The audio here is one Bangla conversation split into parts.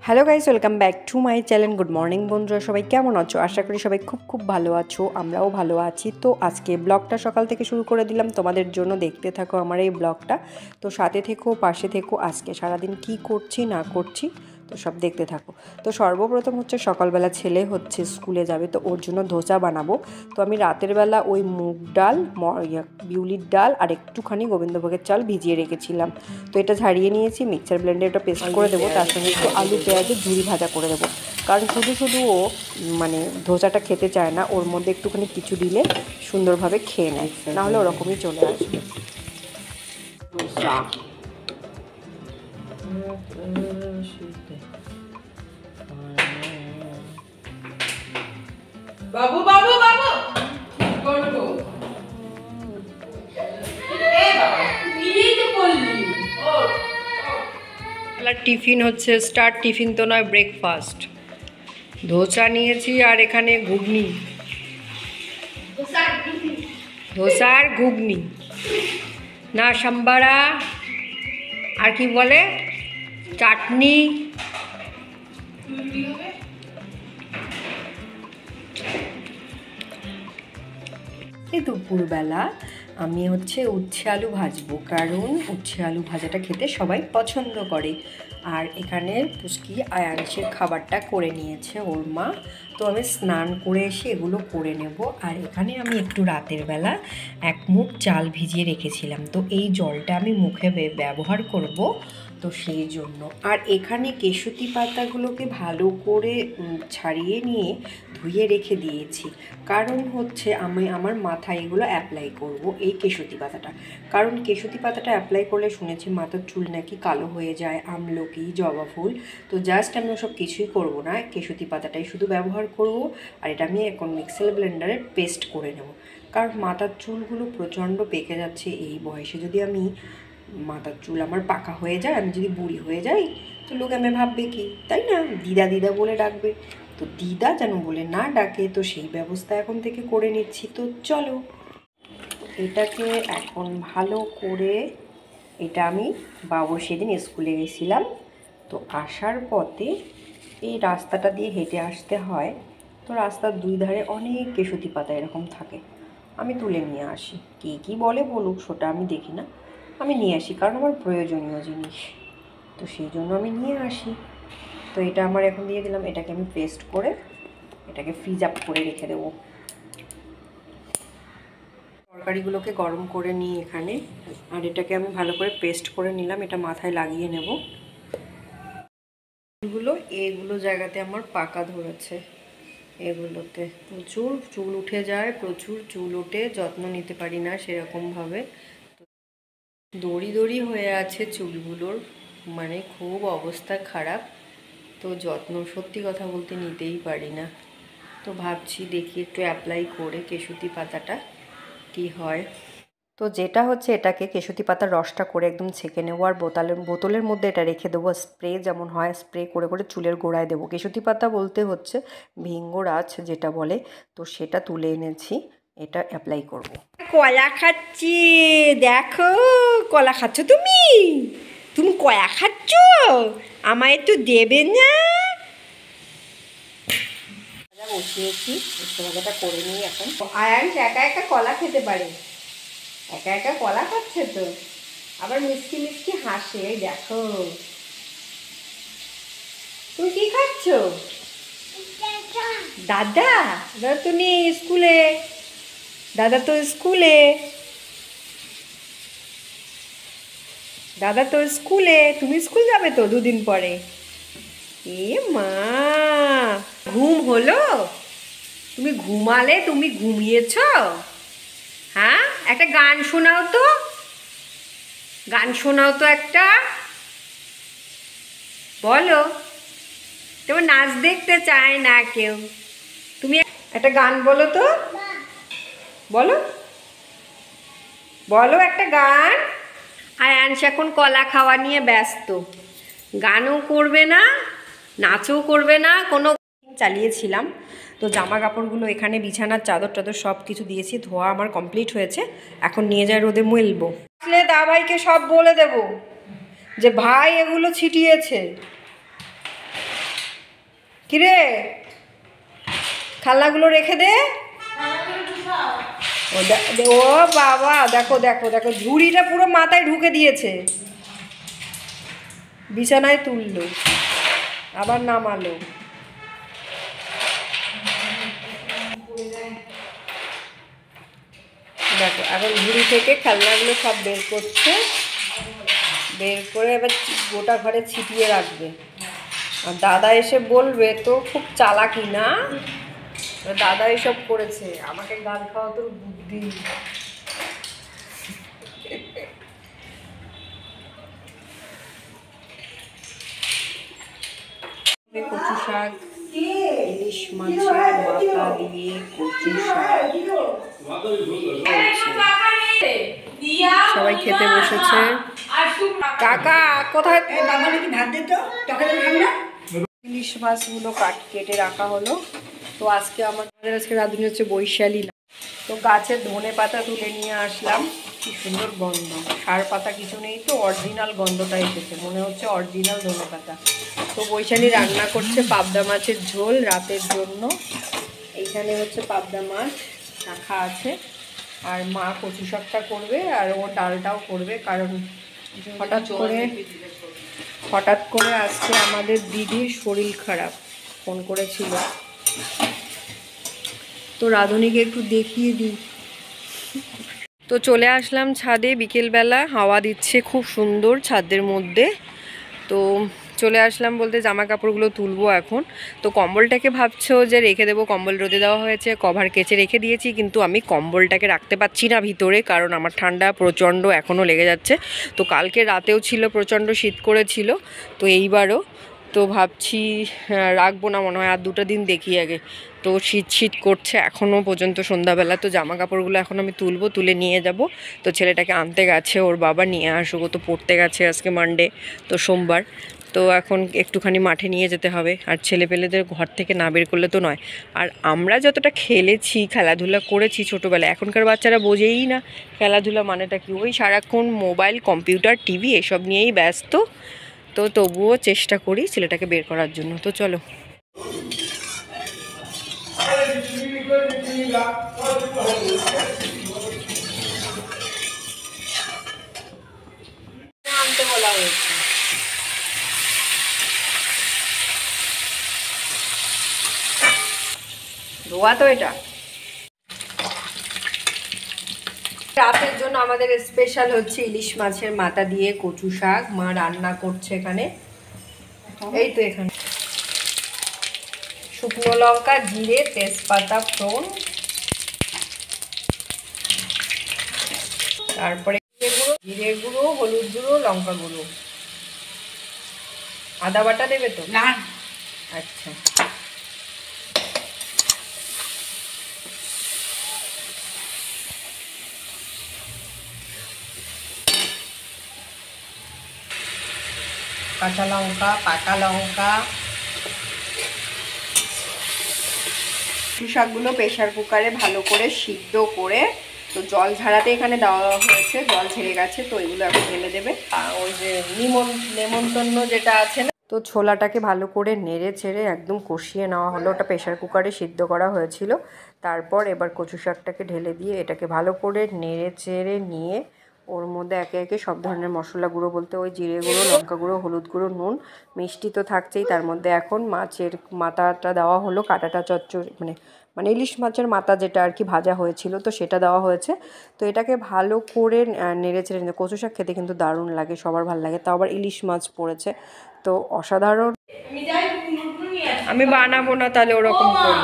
Hello guys, welcome back to my channel. Good morning বন্ধুরা, সবাই কেমন আছো? আশা করি সবাই খুব খুব ভালো আছো, আমরাও ভালো আছি। তো আজকে ব্লগটা সকাল থেকে শুরু করে দিলাম তোমাদের জন্য, দেখতে থাকো আমার এই ব্লগটা। তো সাথে থেকো, পাশে থেকো, আজকে সারাদিন কি করছি না করছি তো সব দেখতে থাকো। তো সর্বপ্রথম হচ্ছে সকালবেলা ছেলে হচ্ছে স্কুলে যাবে, তো ওর জন্য ধোসা বানাবো। তো আমি রাতের বেলা ওই মুগ ডাল, বিউলির ডাল আর একটুখানি গোবিন্দভোগের চাল ভিজিয়ে রেখেছিলাম। তো এটা ঝাড়িয়ে নিয়েছি, মিক্সার ব্লেন্ডে এটা পেস্ট করে দেবো। তার সঙ্গে একটু আলু পেঁয়াজের ঝুরি ভাজা করে দেবো, কারণ শুধু শুধু ও মানে ধোসাটা খেতে চায় না, ওর মধ্যে একটুখানি কিছু দিলে সুন্দরভাবে খেয়ে নেয়, নাহলে ওরকমই চলে আসবে। বাবু বাবু বাবু করবো টিফিন হচ্ছে স্টার্ট, টিফিন তো নয়, ব্রেকফাস্ট। ধোসা নিয়েছি আর এখানে ঘুগনি, ধোসা আর ঘুগনি না, সাম্বারা আর কি বলে চাটনি। এই দুপুরবেলা আমি হচ্ছে উচ্ছে আলু ভাজবো, কারণ উচ্ছে আলু ভাজাটা খেতে সবাই পছন্দ করে। আর এখানে পুচকি আয়াংশের খাবারটা করে নিয়েছে ওর মা, তো আমি স্নান করে এসে এগুলো করে নেব। আর এখানে আমি একটু রাতের বেলা এক মুঠ চাল ভিজিয়ে রেখেছিলাম, তো এই জলটা আমি মুখে ব্যবহার করব, তো সেই জন্য। আর এখানে কেশুতি পাতাগুলোকে ভালো করে ছাড়িয়ে নিয়ে ধুয়ে রেখে দিয়েছি, কারণ হচ্ছে আমি আমার মাথায় এগুলো অ্যাপ্লাই করব, এই কেশুতি পাতাটা। কারণ কেশুতি পাতাটা অ্যাপ্লাই করলে শুনেছি মাথার চুল নাকি কালো হয়ে যায়, আমলকি, জবা ফুল। তো জাস্ট আমি ওসব কিছুই করব না, কেশুতি পাতাটাই শুধু ব্যবহার করব। আর এটা আমি এখন মিক্সার ব্লেন্ডারে পেস্ট করে নেব, কারণ মাথার চুলগুলো প্রচণ্ড পেকে যাচ্ছে। এই বয়সে যদি আমি মাথার চুল আমার পাকা হয়ে যায়, আমি যদি বুড়ি হয়ে যাই, তো লোক আমি ভাববে কি, তাই না? দিদা দিদা বলে ডাকবে, তো দিদা যেন বলে না ডাকে, তো সেই ব্যবস্থা এখন থেকে করে নিচ্ছি। তো চলো এটাকে এখন ভালো করে, এটা আমি বাবুর সেদিন স্কুলে গেছিলাম, তো আসার পথে এই রাস্তাটা দিয়ে হেঁটে আসতে হয়, তো রাস্তার দুই ধারে অনেক কেশুতি পাতা এরকম থাকে, আমি তুলে নিয়ে আসি। কে কী বলে বলুক, সেটা আমি দেখি না, আমি নিয়ে আসি, কারণ আমার প্রয়োজনীয় জিনিস, তো সেই জন্য আমি নিয়ে আসি। তো এটা আমার এখন দিয়ে দিলাম, এটাকে আমি পেস্ট করে এটাকে ফ্রিজ আপ করে রেখে দেবো। তরকারিগুলোকে গরম করে নিই এখানে, আর এটাকে আমি ভালো করে পেস্ট করে নিলাম, এটা মাথায় লাগিয়ে নেব। এগুলো জায়গাতে আমার পাকা ধরেছে, এগুলোতে প্রচুর চুল উঠে যায়, প্রচুর চুল ওঠে, যত্ন নিতে পারি না সেরকমভাবে, দড়ি দড়ি হয়ে আছে চুলগুলোর, মানে খুব অবস্থা খারাপ। তো যত্ন সত্যি কথা বলতে নিতেই পারি না। তো ভাবছি দেখি একটু অ্যাপ্লাই করে কেশুতি পাতাটা কি হয়। তো যেটা হচ্ছে, এটাকে কেশুতি পাতার রসটা করে একদম ছেঁকে নেবো, আর বোতলের মধ্যে এটা রেখে দেবো, স্প্রে যেমন হয় স্প্রে করে করে চুলের গোড়ায় দেবো। কেশুতি পাতা বলতে হচ্ছে ভিঙ্গরাজ যেটা বলে, তো সেটা তুলে এনেছি, এটা অ্যাপ্লাই করব। কলা খাচ্ছি, দেখো কলা খাচ্ছ তুমি, তুমি কলা খাচ্ছ, আমায় একটু দেবে না? বসিয়েছি, ভাজাটা করে নিই এখন। আয়াংশ একা একা কলা খেতে পারে, একা একা কলা খাচ্ছে, তো আবার মিষ্টি মিষ্টি হাসে, দেখো। তুমি কি খাচ্ছ? দাদা, দাদা তো নেই স্কুলে, দাদা তো স্কুলে, দাদা তো স্কুলে, তুমি স্কুল যাবে তো দুদিন পরে। এ মা, ঘুম হলো? তুমি ঘুমালে, তুমি ঘুমিয়েছ? হ্যাঁ, একটা গান শোনাও তো, গান শোনাও তো একটা, বলো। তোমার নাচ দেখতে চায় না কেউ, তুমি একটা গান বলো তো, বলো বলো একটা গান। আয়াংশ এখন কলা খাওয়া নিয়ে ব্যস্ত, গানও করবে না, নাচও করবে না, কোনো চালিয়েছিলাম। তো জামা কাপড়গুলো এখানে, বিছানার চাদর টাদর সব কিছু দিয়েছি, ধোয়া আমার কমপ্লিট হয়েছে, এখন নিয়ে যায় রোদে মেলবো। আসলে দাভাইকে সব বলে দেব যে ভাই এগুলো ছিটিয়েছে। কিরে খেলনাগুলো রেখে দে। ও বাবা, দেখো দেখো দেখো, ঝুড়িটা পুরো মাথায় ঢুকে দিয়েছে। বিছানায় তুললো, আবার নামালো। দেখো এখন ঝুড়ি থেকে খেলনাগুলো সব বের করছে, বের করে এবার গোটা ঘরে ছিটিয়ে রাখবে। আর দাদা এসে বলবে তো খুব চালাকি না, দাদা এসব করেছে, আমাকে গাল খাওয়া তোর বুদ্ধি। কচু শাক, ইলিশ মাছের মাথা দিয়ে কচু শাক, সবাই খেতে বসেছে। কাকা কোথায়? ইলিশ মাছগুলো কেটে রাখা হলো। তো আজকে আমাদের রাঁধুনি হচ্ছে বৈশালী না, তো গাছের ধনে পাতা তুলে নিয়ে আসলাম। কি সুন্দর গন্ধ, সার পাতা কিছু নেই, তো অরিজিনাল গন্ধটা এসেছে, মনে হচ্ছে অরিজিনাল ধনে পাতা। তো বৈশালী রান্না করছে পাবদা মাছের ঝোল রাতের জন্য। এইখানে হচ্ছে পাবদা মাছ রাখা আছে, আর মা কচু শাকটা করবে, আর ও ডালটাও করবে, কারণ হঠাৎ করে আজকে আমাদের দিদির শরীর খারাপ, ফোন করেছিল, তো রাঁধুনিকে একটু দেখিয়ে দিই। তো চলে আসলাম ছাদে, বিকেলবেলা হাওয়া দিচ্ছে খুব সুন্দর ছাদের মধ্যে। তো চলে আসলাম বলতে জামা কাপড়গুলো তুলবো এখন। তো কম্বলটাকে ভাবছো যে রেখে দেবো, কম্বল রোদে দেওয়া হয়েছে, কভার কেচে রেখে দিয়েছি, কিন্তু আমি কম্বলটাকে রাখতে পারছি না ভিতরে, কারণ আমার ঠান্ডা প্রচণ্ড এখনও লেগে যাচ্ছে। তো কালকে রাতেও ছিল, প্রচণ্ড শীত করেছিল, তো এইবারও। তো ভাবছি রাখবো না, মনে হয় আর 2টা দিন দেখি আগে। তো শীত করছে এখনও পর্যন্ত সন্ধ্যাবেলা। তো জামা কাপড়গুলো এখন আমি তুলবো, তুলে নিয়ে যাব। তো ছেলেটাকে আনতে গেছে ওর বাবা, নিয়ে আসুক, তো পড়তে গেছে, আজকে মানডে, তো সোমবার। তো এখন একটুখানি মাঠে নিয়ে যেতে হবে, আর ছেলেপেলেদের ঘর থেকে না বের করলে তো নয়। আর আমরা যতটা খেলেছি, খেলাধুলা করেছি ছোটোবেলায়, এখনকার বাচ্চারা বোঝেই না খেলাধুলা মানেটা কি, ওই সারাক্ষণ মোবাইল, কম্পিউটার, টিভি এসব নিয়েই ব্যস্ত। তো তবুও চেষ্টা করি ছেলেটাকে বের করার জন্য। তো চলো। আনতে বলা হয়েছে। ধোয়া তো এটা। রাতের জন্য আমাদের স্পেশাল হচ্ছে ইলিশ মাছের মাথা দিয়ে কচু শাক, মা রান্না করছে এখানে। এই তো এখানে শুকনো লঙ্কা, জিরে, তেজপাতা, ফোড়ন, তারপরে জিরে গুঁড়ো, হলুদ গুঁড়ো, লঙ্কা গুঁড়ো, আদা বাটা দেবে তো না? আচ্ছা, কাঁচা লঙ্কা, পাকা লঙ্কা। শাকগুলো প্রেশার কুকারে ভালো করে সিদ্ধ করে, তো জল ঝাড়াতে এখানে দেওয়া হয়েছে, জল ঝেড়ে গেছে, তো এগুলো এখন ঢেলে দেবে। ওই যে নেমন্তন্ন যেটা আছে না, তো ছোলাটাকে ভালো করে নেড়ে ছেড়ে একদম কষিয়ে নেওয়া হলো, ওটা প্রেশার কুকারে সিদ্ধ করা হয়েছিল। তারপর এবার কচু শাকটাকে ঢেলে দিয়ে এটাকে ভালো করে নেড়ে চেড়ে নিয়ে ওর মধ্যে একে একে সব ধরনের মশলা গুঁড়ো বলতে ওই জিরে গুঁড়ো, লঙ্কা গুঁড়ো, হলুদ গুঁড়ো, নুন, মিষ্টি তো থাকছেই, তার মধ্যে এখন মাছের মাথাটা দেওয়া হলো, কাটাটা চচ্চড়ি মানে ইলিশ মাছের মাথা যেটা আর কি ভাজা হয়েছিল, তো সেটা দেওয়া হয়েছে। তো এটাকে ভালো করে নেড়ে চেড়ে নিয়ে, কচু শাক খেতে কিন্তু দারুণ লাগে, সবার ভালো লাগে, তাও আবার ইলিশ মাছ পড়েছে, তো অসাধারণ। আমি বানাবো না তাহলে ওরকম করি,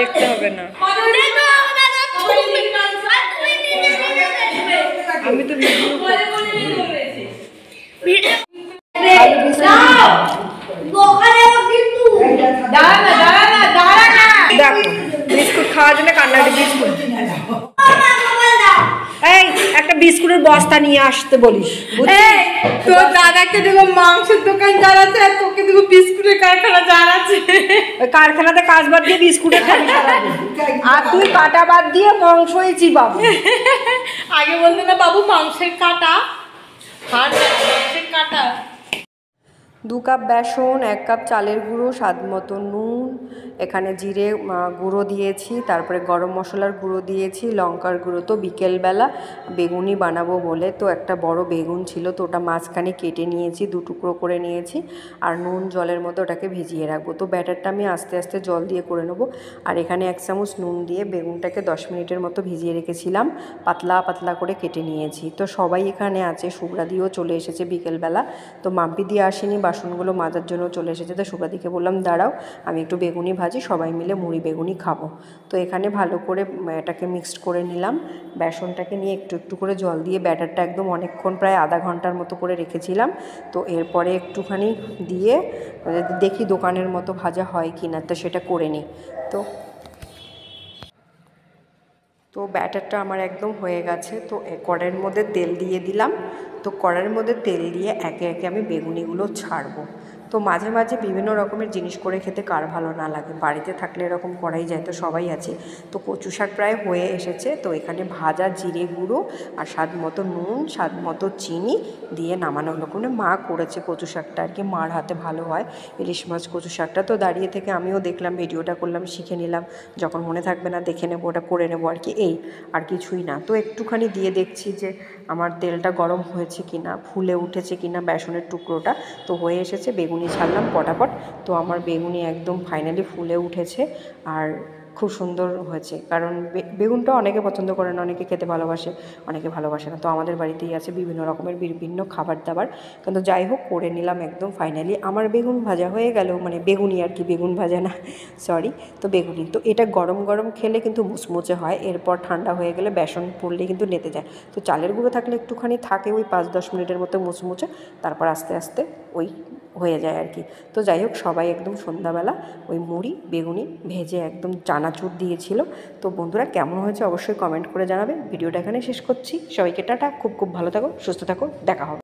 দেখতে হবে না, আমি তো ভিডিও দেখো বিস্কুট খাওয়ার জন্য কান্নাটি, বিস্কুট, এই একটা বিস্কুটের বস্তা নিয়ে আসতে বলিস। তো দাদাকে দেবো মাংসের দোকান যার আছে, আর তোকে দেবো বিস্কুটের কারখানা যার আছে। ওই কারখানাতে কাজ বাদ দিয়ে বিস্কুটের খাবি সারাদিন, আর তুই কাটা বাদ দিয়ে মাংসই চিবাবো। আগে বলতে না বাবু মাংসের কাটা, মাংসের কাটা। 2 কাপ বেসন, 1 কাপ চালের গুঁড়ো, স্বাদ মতো নুন, এখানে জিরে গুঁড়ো দিয়েছি, তারপরে গরম মশলার গুঁড়ো দিয়েছি, লঙ্কার গুঁড়ো। তো বিকেলবেলা বেগুনি বানাবো বলে তো একটা বড় বেগুন ছিল, তো ওটা মাঝখানে কেটে নিয়েছি, 2 টুকরো করে নিয়েছি, আর নুন জলের মধ্যে ওটাকে ভিজিয়ে রাখবো। তো ব্যাটারটা আমি আস্তে আস্তে জল দিয়ে করে নেবো। আর এখানে 1 চামচ নুন দিয়ে বেগুনটাকে 10 মিনিটের মতো ভিজিয়ে রেখেছিলাম, পাতলা পাতলা করে কেটে নিয়েছি। তো সবাই এখানে আছে, শুভ্রাদিও চলে এসেছে বিকেলবেলা। তো মাম্পি দিয়ে আসেনি, বাসনগুলো মাজার জন্য চলে এসেছে। তো শুভ্রাদিকে বললাম দাঁড়াও, আমি একটু বেগুনি ভাজি, সবাই মিলে মুড়ি বেগুনি খাবো। তো এখানে ভালো করে এটাকে মিক্সড করে নিলাম, বেসনটাকে নিয়ে একটু একটু করে জল দিয়ে ব্যাটারটা একদম অনেকক্ষণ, প্রায় আধা ঘন্টার মতো করে রেখেছিলাম। তো এরপরে একটুখানি দিয়ে দেখি দোকানের মতো ভাজা হয় কি না, তো সেটা করে নিই। তো ব্যাটারটা আমার একদম হয়ে গেছে। তো কড়াইয়ের মধ্যে তেল দিয়ে দিলাম। তো কড়াইয়ের মধ্যে তেল দিয়ে একে একে আমি বেগুনিগুলো ছাড়বো। তো মাঝে মাঝে বিভিন্ন রকমের জিনিস করে খেতে কার ভালো না লাগে, বাড়িতে থাকলে এরকম করাই যায়, তো সবাই আছে। তো কচু শাক প্রায় হয়ে এসেছে। তো এখানে ভাজা জিরে গুঁড়ো আর স্বাদ মতো নুন, স্বাদ মতো চিনি দিয়ে নামানো হলো। কোনো মা করেছে কচু শাকটা আর কি, মার হাতে ভালো হয় ইলিশ মাছ কচু শাকটা। তো দাঁড়িয়ে থেকে আমিও দেখলাম, ভিডিওটা করলাম, শিখে নিলাম, যখন মনে থাকবে না দেখে নেবো, ওটা করে নেবো আর কি, এই আর কিছুই না। তো একটুখানি দিয়ে দেখছি যে আমার তেলটা গরম হয়েছে কিনা, ফুলে উঠেছে কিনা বেসনের টুকরোটা। তো হয়ে এসেছে, বেগুনি ছাড়লাম পটাপট। তো আমার বেগুনি একদম ফাইনালি ফুলে উঠেছে আর খুব সুন্দর হয়েছে। কারণ বেগুনটা অনেকে পছন্দ করে না, অনেকে খেতে ভালোবাসে, অনেকে ভালোবাসে না। তো আমাদের বাড়িতেই আছে বিভিন্ন রকমের বিভিন্ন খাবার দাবার, কিন্তু যাই হোক করে নিলাম একদম ফাইনালি। আমার বেগুন ভাজা হয়ে গেল, মানে বেগুনি আর কি, বেগুন ভাজা না, সরি। তো বেগুনি, তো এটা গরম গরম খেলে কিন্তু মুচমুচে হয়, এরপর ঠান্ডা হয়ে গেলে বেসন পড়লে কিন্তু নেতে যায়। তো চালের গুঁড়ো থাকলে একটুখানি থাকে, ওই 5-10 মিনিটের মতো মুচমুচে, তারপর আস্তে আস্তে ওই হয়ে যায় আর কি। তো যাই হোক, সবাই একদম সন্ধ্যাবেলা ওই মুড়ি বেগুনি ভেজে একদম চানাচুর দিয়েছিল। তো বন্ধুরা কেমন হয়েছে অবশ্যই কমেন্ট করে জানাবে। ভিডিওটা এখানে শেষ করছি, সবাইকে টাটা, খুব খুব ভালো থাকো, সুস্থ থাকো, দেখা হবে।